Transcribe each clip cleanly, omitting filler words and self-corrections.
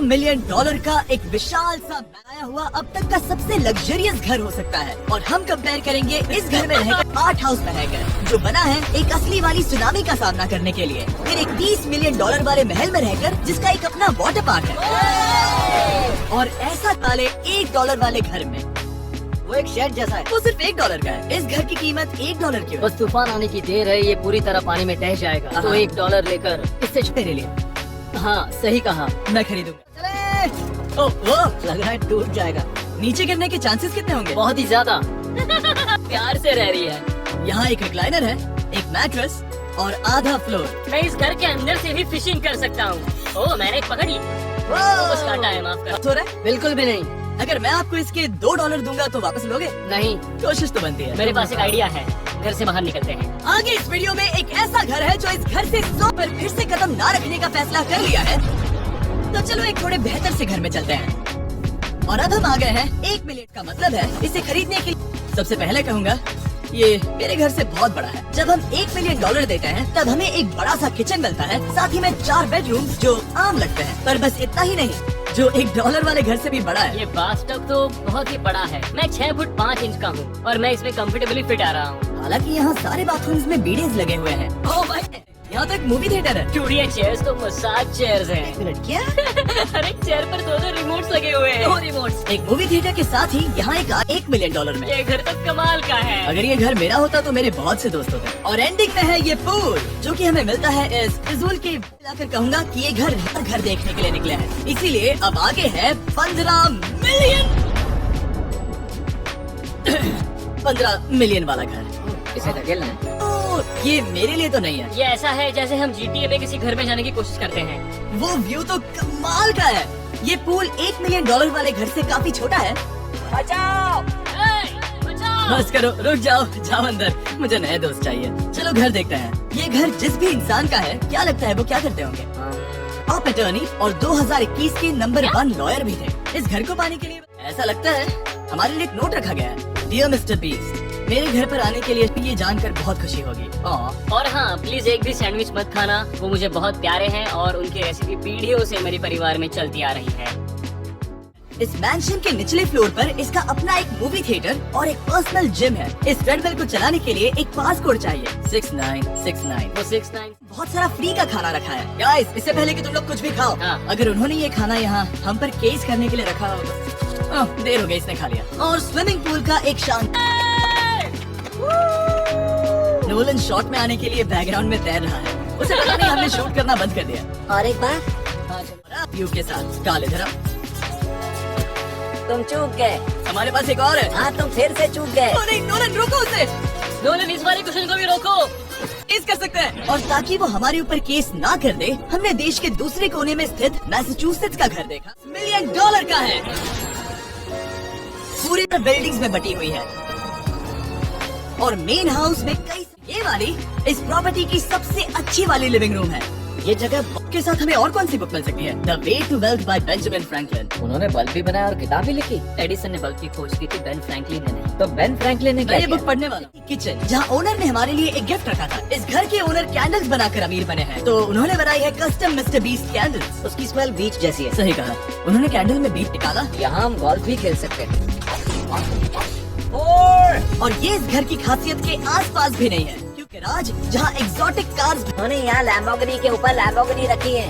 Million का एक विशाल सा बनाया हुआ अब तक का सबसे लग्जरियस घर हो सकता है। और हम कंपेयर करेंगे इस घर में रहकर आर्ट हाउस बनाकर, जो बना है एक असली वाली सुनामी का सामना करने के लिए, फिर एक 30 मिलियन डॉलर वाले महल में रहकर जिसका एक अपना वाटर पार्क है, और ऐसा वाले $1 वाले घर में वो एक शेड जैसा है, वो सिर्फ $1 का है। इस घर की कीमत $1 क्यों? बस तूफान आने की देर है, ये पूरी तरह पानी में ढह जाएगा, तो $1 लेकर इससे तेरे लिए। हाँ सही कहा, मैं खरीदूंगा। चले। ओह वो लग रहा है टूट जाएगा। नीचे गिरने के चांसेस कितने होंगे? बहुत ही ज्यादा। प्यार से रह रही है। यहाँ एक रिक्लाइनर है, एक मैट्रेस और आधा फ्लोर। मैं इस घर के अंदर से भी फिशिंग कर सकता हूँ। ओह मैंने एक पकड़ ली। बस काटा है, माफ कर। हो रहा है? बिल्कुल भी नहीं। अगर मैं आपको इसके $2 दूंगा तो वापस लोगे? नहीं, कोशिश तो बनती है। मेरे पास एक आइडिया है, घर से बाहर निकलते हैं। आगे इस वीडियो में एक ऐसा घर है जो इस घर से 100 पर फिर से कदम ना रखने का फैसला कर लिया है, तो चलो एक थोड़े बेहतर से घर में चलते हैं। और अब हम आ गए हैं 1 मिलियन का मतलब है इसे खरीदने के लिए। सबसे पहले कहूँगा ये मेरे घर से बहुत बड़ा है। जब हम $1 मिलियन देते हैं तब हमें एक बड़ा सा किचन मिलता है, साथ ही में 4 बेडरूम जो आम लगते हैं, पर बस इतना ही नहीं, जो $1 वाले घर से भी बड़ा है। ये बाथटब तो बहुत ही बड़ा है। मैं 6 फुट 5 इंच का हूँ और मैं इसमें कंफर्टेबली फिट आ रहा हूँ। हालांकि यहाँ सारे बाथरूम्स में बीडेज लगे हुए हैं। ओह भाई, यहाँ तो एक मूवी थिएटर है। चूड़िया चेयर्स तो मसाज चेयर्स हैं। क्या? हर एक चेयर पर 2-2 रिमोट्स लगे हुए हैं। 2 रिमोट्स। एक मूवी थिएटर के साथ ही यहाँ एक $1 मिलियन में। ये घर तो कमाल का है। अगर ये घर मेरा होता तो मेरे बहुत से दोस्त होते। और एंडिंग में है ये पूल, जो कि हमें मिलता है इस फिजूल के। मिलाकर कहूँगा कि ये घर देखने के लिए निकले हैं, इसीलिए अब आगे है 15 मिलियन। 15 मिलियन वाला घर। इसे धकेलना है। ये मेरे लिए तो नहीं है। ये ऐसा है जैसे हम GTA में किसी घर में जाने की कोशिश करते हैं। वो व्यू तो कमाल का है। ये पूल $1 मिलियन वाले घर से काफी छोटा है। बचाओ! बचाओ! बस करो, रुक जाओ, जाओ अंदर, मुझे नए दोस्त चाहिए। चलो घर देखते हैं। ये घर जिस भी इंसान का है, क्या लगता है वो क्या करते होंगे? टॉप अटर्नी और 2021 के नंबर 1 लॉयर भी थे। इस घर को पाने के लिए ऐसा लगता है हमारे लिए एक नोट रखा गया है। डियर मिस्टर बीस्ट, मेरे घर पर आने के लिए ये जानकर बहुत खुशी होगी। और हाँ, प्लीज एक भी सैंडविच मत खाना, वो मुझे बहुत प्यारे हैं और उनकी रेसिपी पीढ़ियों से मेरे परिवार में चलती आ रही है। इस मैंशन के निचले फ्लोर पर इसका अपना एक मूवी थिएटर और एक पर्सनल जिम है। इस ट्रेडमिल को चलाने के लिए एक पास कोड चाहिए, 6969। वो 69। बहुत सारा फ्री का खाना रखा है। गाइस, इससे पहले कि तुम लोग कुछ भी खाओ, अगर उन्होंने ये खाना यहाँ हम पर केस करने के लिए रखा हो, देर हो गई, इसने खा लिया। और स्विमिंग पूल का एक शानदार नोलन शॉट में आने के लिए बैकग्राउंड में तैर रहा है। उसे पता नहीं हमने शूट करना बंद कर दिया। और एक बार व्यू के साथ काले धरम, तुम चूक गए। हमारे पास एक और है। हाँ, तुम फिर से चूक गए। ओ नहीं, नोलन रोको उसे। नोलन, इस वाले क्वेश्चन को भी रोको। इस कर सकते हैं। और ताकि वो हमारे ऊपर केस ना कर दे, हमने देश के दूसरे कोने में स्थित मैसाचुसेट्स का घर देखा। $1 मिलियन का है। पूरी बिल्डिंग्स में बटी हुई है और मेन हाउस में कई। ये वाली इस प्रॉपर्टी की सबसे अच्छी वाली लिविंग रूम है। ये जगह के साथ हमें और कौन सी बुक मिल सकती है? The way to wealth by Benjamin Franklin. उन्होंने बल्ब भी बनाया और किताब भी लिखी। एडिसन ने बल्ब की खोज की थी, बेन फ्रैंकलिन ने नहीं। तो बेन फ्रैंकलिन ने क्या ये बुक पढ़ने वाला। किचन, जहाँ ओनर ने हमारे लिए एक गिफ्ट रखा था। इस घर के ओनर कैंडल्स बनाकर अमीर बने हैं, तो उन्होंने बनाई है कस्टम मिस्टर बीस्ट कैंडल्स। उसकी स्मेल बीच जैसी है। सही कहा, उन्होंने कैंडल में बीच निकाला। यहाँ हम गोल्फ भी खेल सकते हैं। और ये इस घर की खासियत के आसपास भी नहीं है, क्योंकि राज जहाँ एग्जॉटिक कार्स। उन्होंने यहाँ लैम्बोर्गिनी के ऊपर लैम्बोर्गिनी रखी है।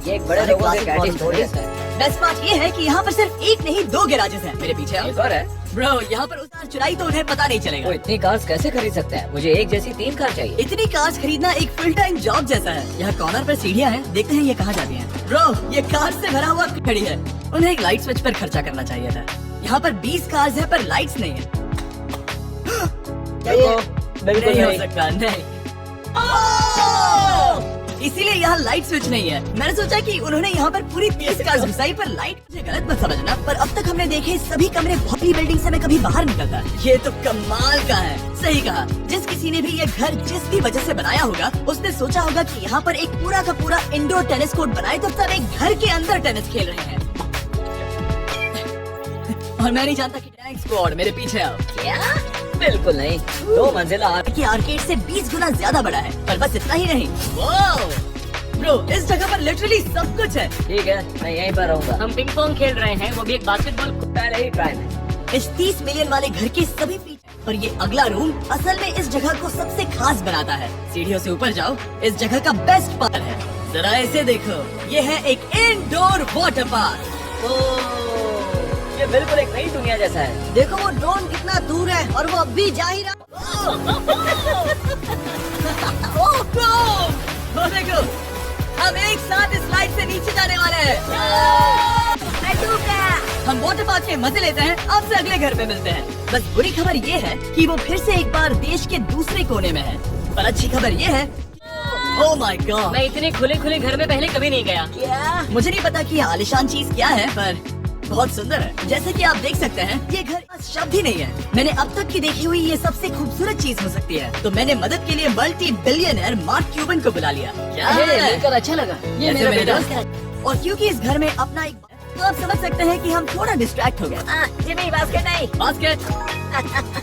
ये एक बड़े लोगों के गैरेज है। बेस्ट बात ये है कि यहाँ पर सिर्फ एक नहीं 2 गैराजेस हैं। मेरे पीछे आओ। एक और है। ब्रो, यहाँ पर उतार चुराई तो उन्हें पता नहीं चलेगा। वो इतनी कार्स कैसे खरीद सकता है? मुझे एक जैसी 3 कार चाहिए। इतनी कार्स खरीदना एक फुल टाइम जॉब जैसा है। यहाँ कॉर्नर पर सीढ़ियाँ हैं, देखते हैं ये कहाँ जाती हैं। ब्रो, ये कार से भरा हुआ खड़ी है। उन्हें एक लाइट स्विच पर खर्चा करना चाहिए था। यहाँ पर 20 कार्स है पर लाइट्स नहीं है। नहीं हो सकता, नहीं। इसीलिए यहाँ लाइट स्विच नहीं है। मैंने सोचा कि उन्होंने यहाँ पर पूरी 30 कार्स घुसाई, पर लाइट। मुझे गलत मत समझना, पर अब तक हमने देखे सभी कमरे बहुत ही बिल्डिंग से मैं कभी बाहर निकलता। ये तो कमाल का है। सही कहा, जिस किसी ने भी ये घर जिस भी वजह से बनाया होगा, उसने सोचा होगा कि यहाँ पर एक पूरा का पूरा इंडोर टेनिस कोर्ट बनाए तो सब एक घर के अंदर टेनिस खेल रहे हैं। और मैं नहीं जानता कि टैंक स्क्वाड मेरे पीछे आओ। क्या? बिल्कुल नहीं। 2 मंजिला आर्केड से 20 गुना ज्यादा बड़ा है, पर बस इतना ही नहीं। वाओ! ब्रो, इस जगह पर लिटरली सब कुछ है। ठीक है, मैं यहीं पर रहूंगा। हम पिंग पोंग खेल रहे हैं, वो भी एक बास्केटबॉल। पहले ही ट्राई में। इस 30 मिलियन वाले घर के सभी फीचर, पर ये अगला रूम असल में इस जगह को सबसे खास बनाता है। सीढ़ियों से ऊपर जाओ, इस जगह का बेस्ट पार्ट है। जरा इसे देखो, ये है एक इंडोर वाटर पार्क। ये बिल्कुल एक नई दुनिया जैसा है। देखो वो ड्रोन कितना दूर है और वो अब भी जा ही रहा। ओह ब्रो, वो देखो, हम एक साथ इस स्लाइड से नीचे जाने वाले हैं। हम वाटर पार्क के मजे लेते हैं। आपसे अगले घर पे मिलते हैं। बस बुरी खबर ये है कि वो फिर से एक बार देश के दूसरे कोने में है, पर अच्छी खबर ये है, ओह माय गॉड, मैं इतने खुले खुले घर में पहले कभी नहीं गया। क्या? मुझे नहीं पता कि ये आलिशान चीज क्या है, पर बहुत सुंदर है। जैसे कि आप देख सकते हैं, ये घर का शब्द ही नहीं है। मैंने अब तक की देखी हुई ये सबसे खूबसूरत चीज हो सकती है। तो मैंने मदद के लिए मल्टी बिलियनर मार्क क्यूबन को बुला लिया। क्या है? मिलकर अच्छा लगा। ये ऐसे मेरा मेरे बेटा दोस्त है। और क्योंकि इस घर में अपना एक, तो आप समझ सकते हैं कि हम थोड़ा डिस्ट्रैक्ट हो गए। जिमी, बास्केट नहीं। बास्केट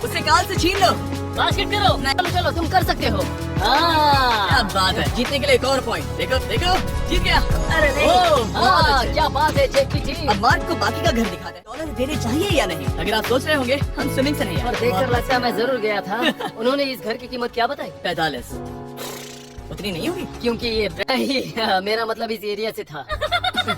उसे काल से छीन लो। बास्केट करो। चलो चलो, तुम कर सकते हो। क्या बात है, जीतने के लिए एक और पॉइंट। देखो देखो, जीत गया। अरे नहीं। ओह, बहुत अच्छे। क्या बात है जैकी जी। अब मार्क को बाकी का घर दिखाते हैं। डॉलर देने चाहिए या नहीं? अगर आप सोच रहे होंगे हम स्विमिंग से नहीं आए। और देखकर लगता है मैं जरूर गया था। उन्होंने इस घर की कीमत क्या बताई? 45 उतनी नहीं होगी। क्योंकि ये मेरा मतलब इस एरिया से था।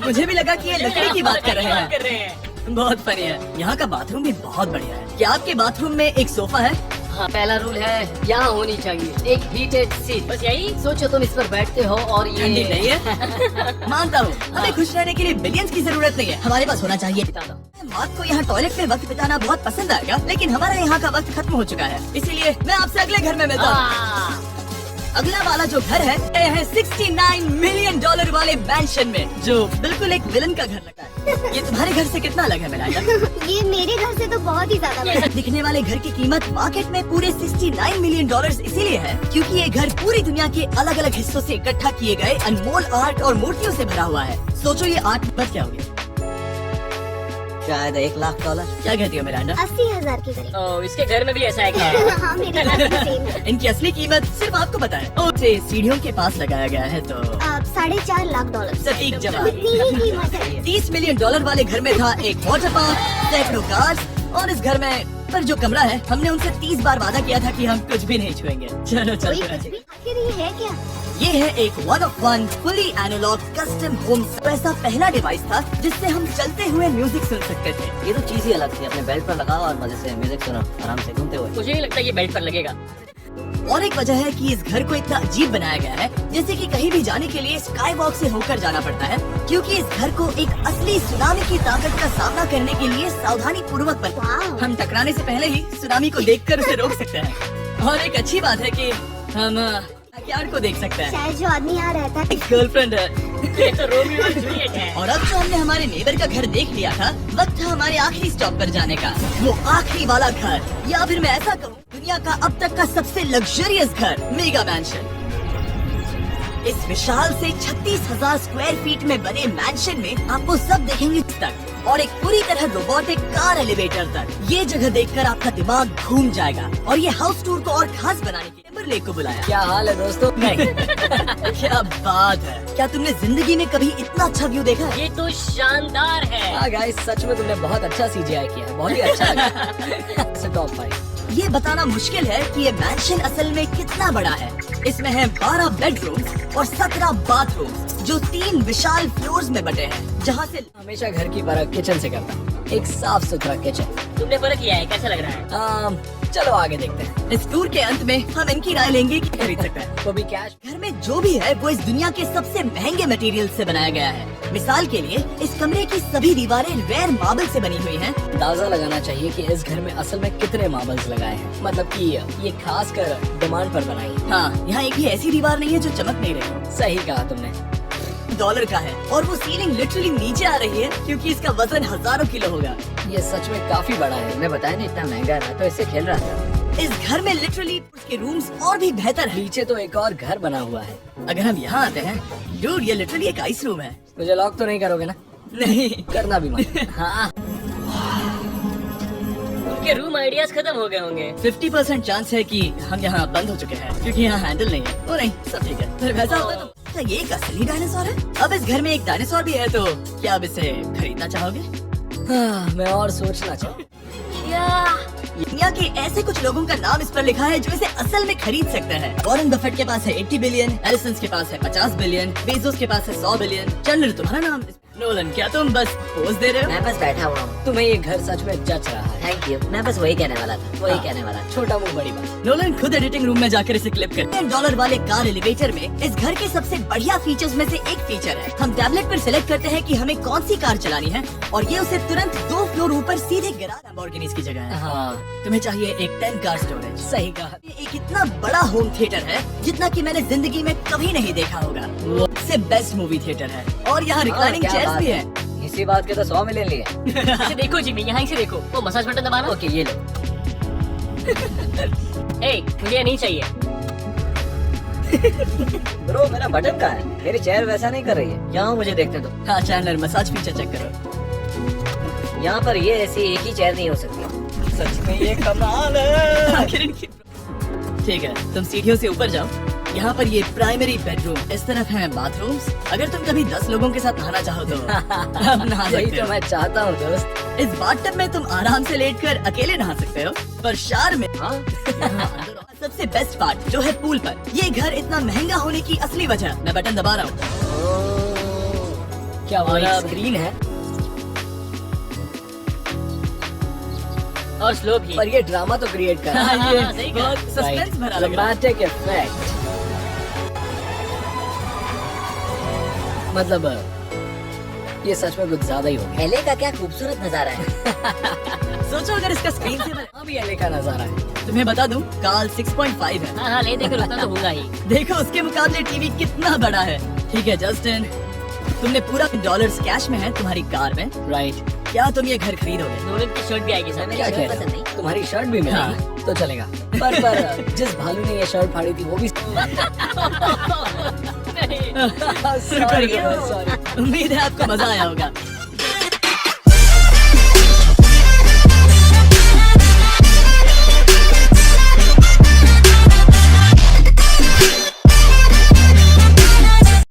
मुझे भी लगा कि ये लकड़ी की बात कर रहे हैं। हैं। बहुत फनी है। यहाँ का बाथरूम भी बहुत बढ़िया है। क्या आपके बाथरूम में एक सोफा है? हाँ, पहला रूल है यहाँ होनी चाहिए एक हीटेड सीट। बस यही। सोचो तुम इस पर बैठते हो और ठंडी ये नहीं है। मानता हूँ, हमें खुश रहने के लिए बिलियंस की जरूरत नहीं है, हमारे पास होना चाहिए। बता दो। मार्क को यहाँ टॉयलेट में वक्त बिताना बहुत पसंद आएगा, लेकिन हमारा यहाँ का वक्त खत्म हो चुका है, इसीलिए मैं आपसे अगले घर में मिलता हूँ। अगला वाला जो घर है, ये है 69 मिलियन डॉलर वाले मैंशन में, जो बिल्कुल एक विलन का घर लगता है। ये तुम्हारे घर से कितना अलग है मिरांडा? ये मेरे घर से तो बहुत ही ज्यादा बड़ा है। दिखने वाले घर की कीमत मार्केट में पूरे 69 मिलियन डॉलर्स इसीलिए है क्योंकि ये घर पूरी दुनिया के अलग अलग हिस्सों से इकट्ठा किए गए अनमोल आर्ट और मूर्तियों से भरा हुआ है। सोचो ये आर्ट बस क्या होगी? शायद $1,00,000। क्या कहती हो मिरांडा? 80,000 की करीब। ओह, इसके घर में भी ऐसा है क्या? हाँ, मेरे घर में सेम है। इनकी असली कीमत सिर्फ आपको पता है। और इसे सीढ़ियों के पास लगाया गया है तो $4.5 लाख। सटीक जवाब। उतनी ही कीमत है। 30 मिलियन डॉलर वाले घर में था एक वाटर पार्क, सैकड़ों कार्स, और इस घर में पर जो कमरा है, हमने उनसे 30 बार वादा किया था कि हम कुछ भी नहीं छुएंगे। चलो कोई चलते कुछ हैं। भी। आखिर ये है क्या? ये है एक 1 of 1 fully analog custom home. ऐसा पहला डिवाइस था जिससे हम चलते हुए म्यूजिक सुन सकते थे। ये तो चीज ही अलग थी। अपने बेल्ट पर लगाओ और मजे से म्यूजिक सुनो, आराम से घूमते हुए। मुझे नहीं लगता ये बेल्ट पर लगेगा। और एक वजह है कि इस घर को इतना अजीब बनाया गया है, जैसे कि कहीं भी जाने के लिए स्काई वॉक से होकर जाना पड़ता है, क्योंकि इस घर को एक असली सुनामी की ताकत का सामना करने के लिए सावधानी पूर्वक बना। वाह। हम टकराने से पहले ही सुनामी को देखकर उसे रोक सकते हैं। और एक अच्छी बात है कि हम बैकयार्ड को देख सकते हैं। शायद जो आदमी यहाँ रहता है। गर्लफ्रेंड है। ये तो रोमियो और जूलियट है। और अब जो हमने हमारे नेबर का घर देख लिया था, वक्त था हमारे आखिरी स्टॉप पर जाने का। वो आखिरी वाला घर, या फिर मैं ऐसा कहूँ, दुनिया का अब तक का सबसे लग्जरियस घर, मेगा मैंशन। इस विशाल से 36,000 स्क्वायर फीट में बने मैंशन में आपको सब देखेंगे तक, और एक पूरी तरह रोबोटिक कार एलिवेटर तक। ये जगह देखकर आपका दिमाग घूम जाएगा। और ये हाउस टूर को और खास बनाने के लिए टिम्बर लेक को बुलाया। क्या हाल है दोस्तों? क्या बात है, क्या तुमने जिंदगी में कभी इतना अच्छा व्यू देखा है? ये तो शानदार है। हाँ गाइस, सच में तुमने बहुत अच्छा CGI किया है। बहुत ही अच्छा लगा। टॉप 5। ये बताना मुश्किल है कि ये मैंशन असल में कितना बड़ा है। इसमें है 12 बेडरूम्स और 17 बाथरूम्स, जो 3 विशाल फ्लोर्स में बटे हैं, जहाँ से हमेशा घर की परख किचन से करता हूँ। एक साफ सुथरा किचन। तुमने फर्क किया है, कैसा लग रहा है? चलो आगे देखते हैं। इस टूर के अंत में हम इनकी राय लेंगे कि खरीद सकते हैं। वो भी कैश। घर में जो भी है वो इस दुनिया के सबसे महंगे मटेरियल से बनाया गया है। मिसाल के लिए इस कमरे की सभी दीवारें रेयर मार्बल से बनी हुई हैं। अंदाजा लगाना चाहिए कि इस घर में असल में कितने मार्बल्स लगाए हैं। मतलब कि ये खास कर डिमांड पर बनाई है। हाँ, यहाँ एक भी ऐसी दीवार नहीं है जो चमक नहीं रही। सही कहा तुमने। डॉलर का है, और वो सीलिंग लिटरली नीचे आ रही है क्योंकि इसका वजन हजारों किलो होगा। ये सच में काफी बड़ा है। मैं बताया ना, इतना महंगा है, तो इससे खेल रहा था। इस घर में लिटरली उसके रूम्स और भी बेहतर हैं। नीचे तो एक और घर बना हुआ है। अगर हम यहाँ आते हैं, डूड, ये लिटरली एक आइस रूम है। मुझे लॉक तो नहीं करोगे ना? नहीं करना भी मत। हाँ, उनके रूम आइडियाज खत्म हो गए होंगे। 50% चांस है कि हम यहाँ बंद हो चुके हैं क्योंकि यहाँ हैंडल नहीं है। ओ नहीं, सब ठीक है। फिर वैसा होता तो क्या ये एक असली डायनासोर है? अब इस घर में एक डायनासोर भी है, तो क्या आप इसे खरीदना चाहोगे? मैं और सोचना चाहूँ। दुनिया के ऐसे कुछ लोगों का नाम इस पर लिखा है जो इसे असल में खरीद सकते हैं। वॉरेन बफेट के पास है 80 बिलियन, एलिसन के पास है 50 बिलियन, बेजोस के पास है 100 बिलियन। चंद्र, तुम्हारा नाम? नोलन, क्या तुम बस पोज दे रहे हो? मैं बस बैठा हुआ हूँ। तुम्हें ये घर सच में जच रहा है। Thank you. मैं बस वही कहने वाला था, वही कहने वाला था। छोटा मुंह बड़ी बात। नोलन खुद एडिटिंग रूम में जाकर इसे क्लिप कर। $10 वाले कार एलिवेटर में इस घर के सबसे बढ़िया फीचर्स में से एक फीचर है। हम टैबलेट पर सिलेक्ट करते हैं कि हमें कौन सी कार चलानी है और ये उसे तुरंत 2 फ्लोर ऊपर सीधे गिरा। लैम्बोर्गिनी की जगह है। हाँ, तुम्हें चाहिए एक 10 कार स्टोरेज। सही कहा। ये एक इतना बड़ा होम थिएटर है जितना कि मैंने जिंदगी में कभी नहीं देखा होगा। वो सबसे बेस्ट मूवी थिएटर है और यहाँ रिक्लाइनिंग क्या चेयर्स बात भी है। है। इसी बात के तो 100 मिलियन लिए। इसे देखो जिमी, यहाँ इसे देखो, वो मसाज बटन दबाना। ओके, ये लो। ए, मुझे ये नहीं चाहिए। ब्रो, मेरा बटन कहाँ है? मेरी चेयर वैसा नहीं कर रही है। यहाँ मुझे देखने दो। हाँ चैंडलर, मसाज फीचर चेक करो। यहाँ पर ये ऐसी एक ही चेयर नहीं हो सकती। सच में ये कमाल है। आखिर इनकी- ठीक है, तुम सीढ़ियों से ऊपर जाओ। यहाँ पर ये प्राइमरी बेडरूम, इस तरफ है बाथरूम्स। अगर तुम कभी 10 लोगों के साथ नहाना चाहो तो अब नहा यही सकते तो हो। मैं चाहता हूँ दोस्त। इस बाथटब में तुम आराम से लेटकर अकेले नहा सकते हो, पर शार में हाँ, सबसे बेस्ट पार्ट जो है पूल पर। ये घर इतना महंगा होने की असली वजह, मैं बटन दबा रहा हूँ। क्या वो और एक अब- स्क्रीन है? और स्लो भी। पर ये ड्रामा तो क्रिएट कर रहा है। हाँ, ये हाँ, सही कहा। बहुत सस्पेंस भरा लग रहा है। Dramatic effect. मतलब ये सच में कुछ ज्यादा ही हो गया। एले का क्या खूबसूरत नजारा है। सोचो अगर इसका स्क्रीन से हाँ भी एले का नजारा है। तुम्हें बता दूं, काल 6.5 है। हाँ हाँ, ले देकर उतना तो होगा ही। देखो उसके मुकाबले टीवी कितना बड़ा है। ठीक है जस्टिन, तुमने पूरा $10 कैश में है तुम्हारी कार में। राइट। क्या तुम ये घर खरीदोगे? नोलन की शर्ट भी आएगी साथ में। क्या शर्ट कह रहे पसंद हो? नहीं। तुम्हारी शर्ट भी मिलेगी हाँ। तो चलेगा। पर जिस भालू ने ये शर्ट फाड़ी थी वो भी नहीं। सॉरी। उम्मीद है आपको मजा आया होगा।